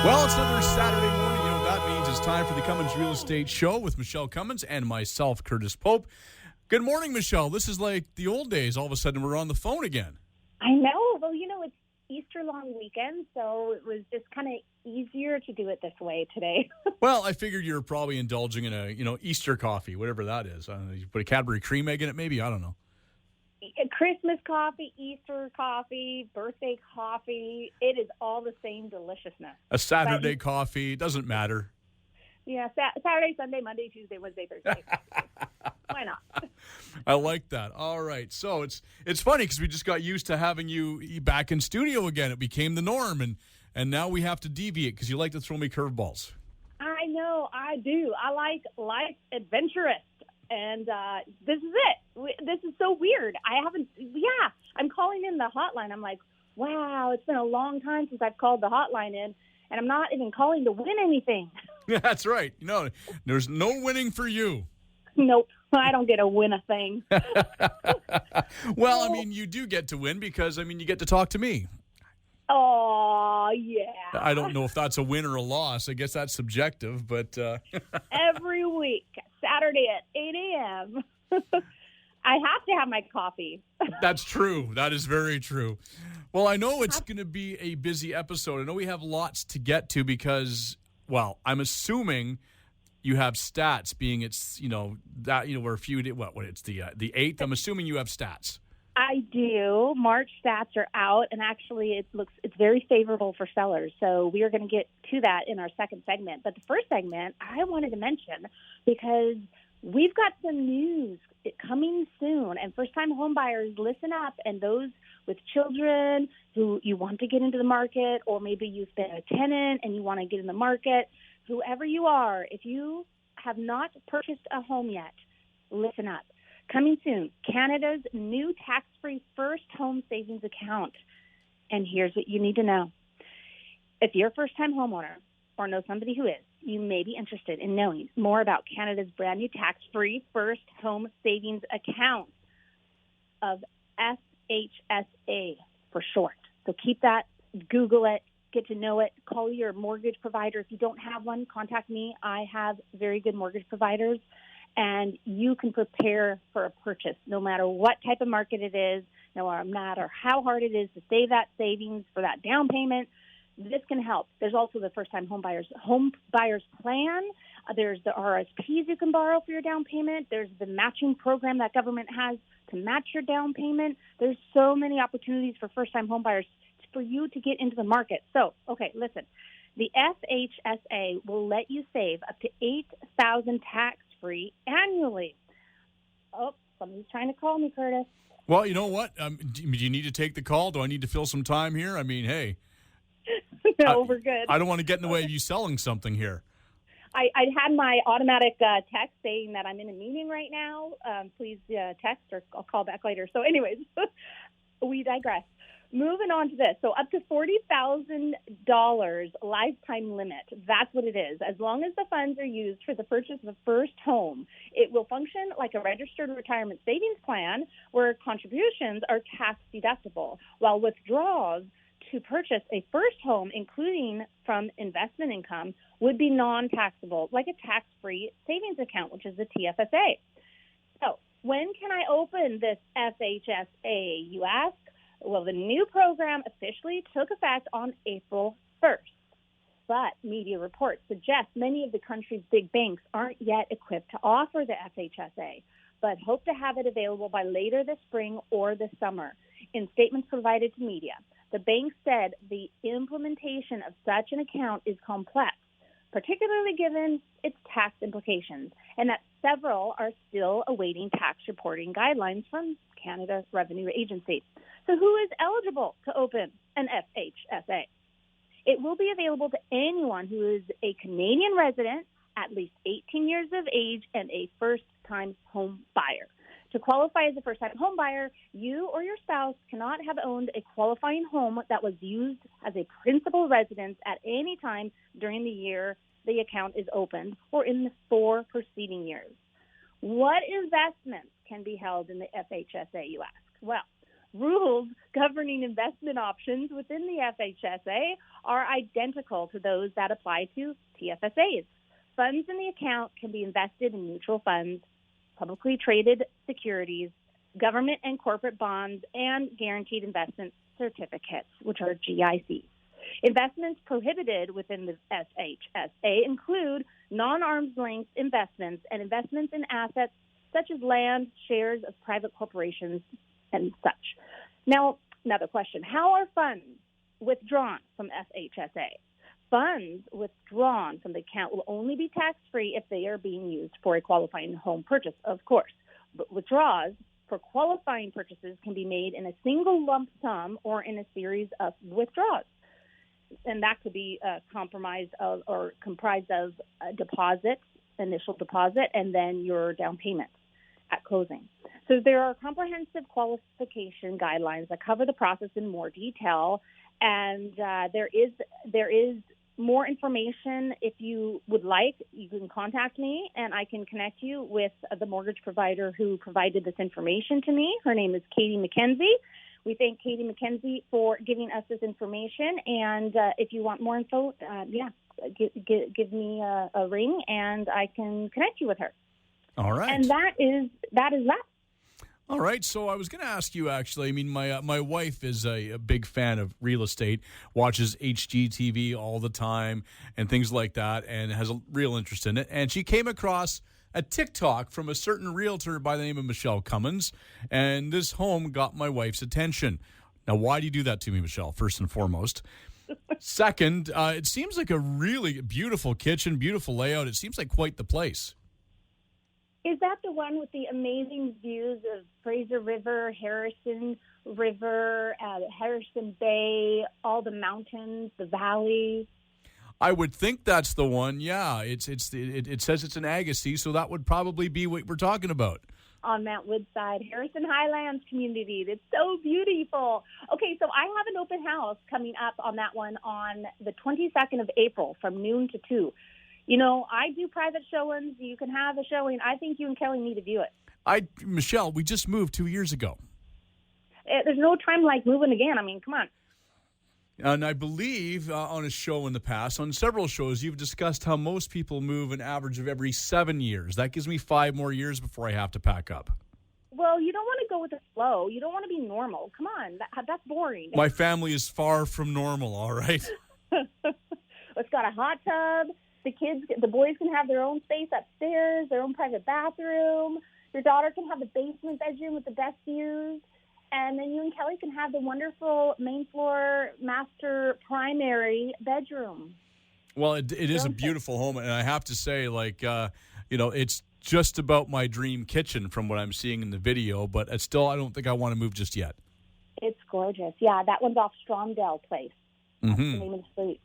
Well, it's another Saturday morning. You know what that means. It's time for the Cummins Real Estate Show with Michele Cummins and myself, Curtis Pope. Good morning, Michele. This is like the old days. All of a sudden, we're on the phone again. I know. Well, it's Easter long weekend, so it was just kind of easier to do it this way today. Well, I figured you were probably indulging in a, Easter coffee, whatever that is. You put a Cadbury cream egg in it, maybe? I don't know. Christmas coffee, Easter coffee, birthday coffee. It is all the same deliciousness. A Saturday coffee. It doesn't matter. Yeah, Saturday, Sunday, Monday, Tuesday, Wednesday, Thursday. Why not? I like that. All right. So it's funny because we just got used to having you back in studio again. It became the norm, and now we have to deviate because you like to throw me curveballs. I know. I do. I like life adventurous. And this is it. This is so weird. I'm calling in the hotline. I'm like, wow, it's been a long time since I've called the hotline in, and I'm not even calling to win anything. Yeah, that's right. No, there's no winning for you. Nope. I don't get to win a thing. Well, I mean, you do get to win because, you get to talk to me. Oh, yeah. I don't know if that's a win or a loss. I guess that's subjective, but... Every week, Saturday at 8 a.m., I have to have my coffee. That's true. That is very true. Well, I know it's going to be a busy episode. I know we have lots to get to because, well, I'm assuming you have stats being it's, we're a few, it's the 8th. I'm assuming you have stats. I do. March stats are out, and actually it's very favorable for sellers. So we are going to get to that in our second segment. But the first segment I wanted to mention because we've got some news coming soon, and first-time home buyers, listen up, and those with children who you want to get into the market, or maybe you've been a tenant and you want to get in the market, whoever you are, if you have not purchased a home yet, listen up. Coming soon, Canada's new tax-free first home savings account. And here's what you need to know. If you're a first-time homeowner or know somebody who is, you may be interested in knowing more about Canada's brand new tax-free first home savings account of FHSA for short. So keep that, Google it, get to know it, call your mortgage provider. If you don't have one, contact me. I have very good mortgage providers. And you can prepare for a purchase no matter what type of market it is, no matter how hard it is to save that savings for that down payment. This can help. There's also the first-time home buyers plan. There's the RSPs you can borrow for your down payment. There's the matching program that government has to match your down payment. There's so many opportunities for first-time home buyers for you to get into the market. So, okay, listen. The FHSA will let you save up to $8,000 tax-free annually. Oh, somebody's trying to call me, Curtis. Well, you know what? Do you need to take the call? Do I need to fill some time here? Hey. No, we're good. I don't want to get in the way of you selling something here. I had my automatic text saying that I'm in a meeting right now. Please text or I'll call back later. So anyways, we digress. Moving on to this. So up to $40,000 lifetime limit. That's what it is. As long as the funds are used for the purchase of a first home, it will function like a registered retirement savings plan where contributions are tax deductible, while withdrawals to purchase a first home, including from investment income, would be non-taxable, like a tax-free savings account, which is the TFSA. So when can I open this FHSA, you ask? Well, the new program officially took effect on April 1st, but media reports suggest many of the country's big banks aren't yet equipped to offer the FHSA, but hope to have it available by later this spring or this summer. In statements provided to media, the bank said the implementation of such an account is complex, particularly given its tax implications, and that several are still awaiting tax reporting guidelines from Canada Revenue Agency. So who is eligible to open an FHSA? It will be available to anyone who is a Canadian resident, at least 18 years of age, and a first-time home buyer. To qualify as a first-time home buyer, you or your spouse cannot have owned a qualifying home that was used as a principal residence at any time during the year the account is opened or in the 4 preceding years. What investments can be held in the FHSA, you ask? Well, Rules governing investment options within the FHSA are identical to those that apply to TFSAs. Funds in the account can be invested in mutual funds, publicly traded securities, government and corporate bonds, and guaranteed investment certificates, which are GICs. Investments prohibited within the FHSA include non-arm's length investments and investments in assets such as land, shares of private corporations, and such. Now, another question. How are funds withdrawn from FHSA? Funds withdrawn from the account will only be tax-free if they are being used for a qualifying home purchase, of course. But withdrawals for qualifying purchases can be made in a single lump sum or in a series of withdrawals. And that could be comprised of a deposit, initial deposit, and then your down payment at closing. So there are comprehensive qualification guidelines that cover the process in more detail, and there is more information. If you would like, you can contact me, and I can connect you with the mortgage provider who provided this information to me. Her name is Katie McKenzie. We thank Katie McKenzie for giving us this information, and if you want more info, give me a ring, and I can connect you with her. All right. And that is that. All right, so I was going to ask you, actually, I mean, my wife is a big fan of real estate, watches HGTV all the time and things like that, and has a real interest in it. And she came across a TikTok from a certain realtor by the name of Michele Cummins, and this home got my wife's attention. Now, why do you do that to me, Michele, first and foremost? Second, it seems like a really beautiful kitchen, beautiful layout. It seems like quite the place. Is that the one with the amazing views of Fraser River, Harrison River, Harrison Bay, all the mountains, the valley? I would think that's the one. Yeah, it says it's an Agassiz, so that would probably be what we're talking about. On Mount Woodside, Harrison Highlands community. It's so beautiful. Okay, so I have an open house coming up on that one on the 22nd of April from noon to 2. You know, I do private showings. You can have a showing. I think you and Kelly need to view it. Michele, we just moved 2 years ago. There's no time like moving again. I mean, come on. And I believe on a show in the past, on several shows, you've discussed how most people move an average of every 7 years. That gives me 5 more years before I have to pack up. Well, you don't want to go with the flow. You don't want to be normal. Come on. That's boring. My family is far from normal, all right? It's got a hot tub. The boys can have their own space upstairs, their own private bathroom. Your daughter can have the basement bedroom with the best views. And then you and Kelly can have the wonderful main floor master primary bedroom. Well, it is a beautiful home. And I have to say, it's just about my dream kitchen from what I'm seeing in the video. But I don't think I want to move just yet. It's gorgeous. Yeah, that one's off Stromdale Place. That's the name of the street.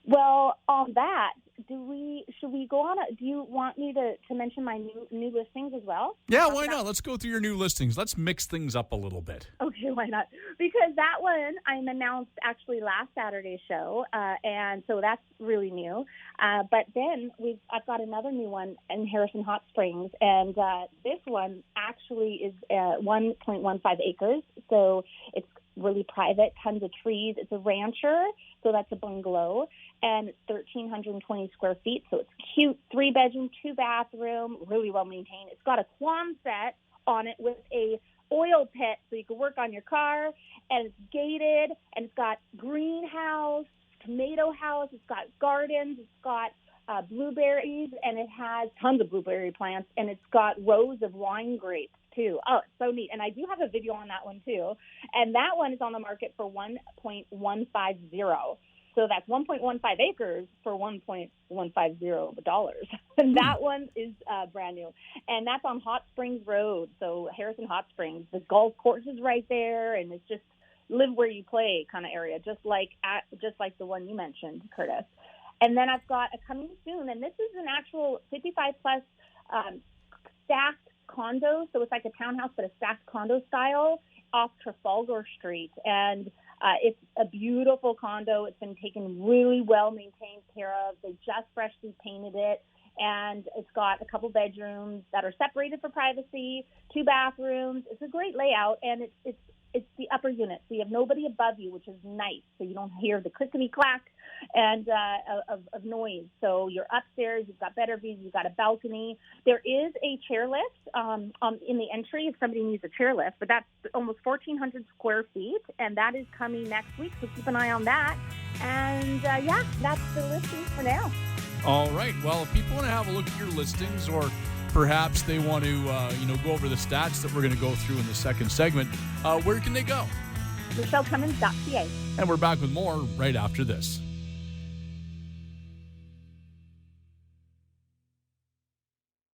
Well, on that, should we go on? Do you want me to mention my new listings as well? Yeah, why not? Let's go through your new listings. Let's mix things up a little bit. Okay, why not? Because that one I announced actually last Saturday's show, and so that's really new. But then I've got another new one in Harrison Hot Springs, and this one actually is 1.15 acres, so it's really private, tons of trees. It's a rancher, so that's a bungalow, and it's 1,320 square feet, so it's cute. 3-bedroom, 2-bathroom, really well maintained. It's got a Quonset on it with a oil pit, so you can work on your car, and it's gated, and it's got greenhouse, tomato house, it's got gardens, it's got blueberries, and it has tons of blueberry plants, and it's got rows of wine grapes too. Oh, it's so neat. And I do have a video on that one too. And that one is on the market for $1.150. So that's 1.15 acres for $1.150. And that one is brand new. And that's on Hot Springs Road. So Harrison Hot Springs. The golf course is right there, and it's just live where you play kind of area, just like the one you mentioned, Curtis. And then I've got a coming soon, and this is an actual 55 plus stacked condo, so it's like a townhouse but a stacked condo style off Trafalgar Street, and it's a beautiful condo. It's been taken really well maintained care of. They just freshly painted it, and it's got a couple bedrooms that are separated for privacy, 2 bathrooms. It's a great layout, and it's it's the upper unit. So you have nobody above you, which is nice. So you don't hear the clickety-clack and of noise. So you're upstairs. You've got better views. You've got a balcony. There is a chairlift in the entry if somebody needs a chairlift, but that's almost 1,400 square feet, and that is coming next week. So keep an eye on that. And, that's the listing for now. All right. Well, if people want to have a look at your listings, or perhaps they want to, go over the stats that we're going to go through in the second segment, where can they go? MicheleCummins.ca. And we're back with more right after this.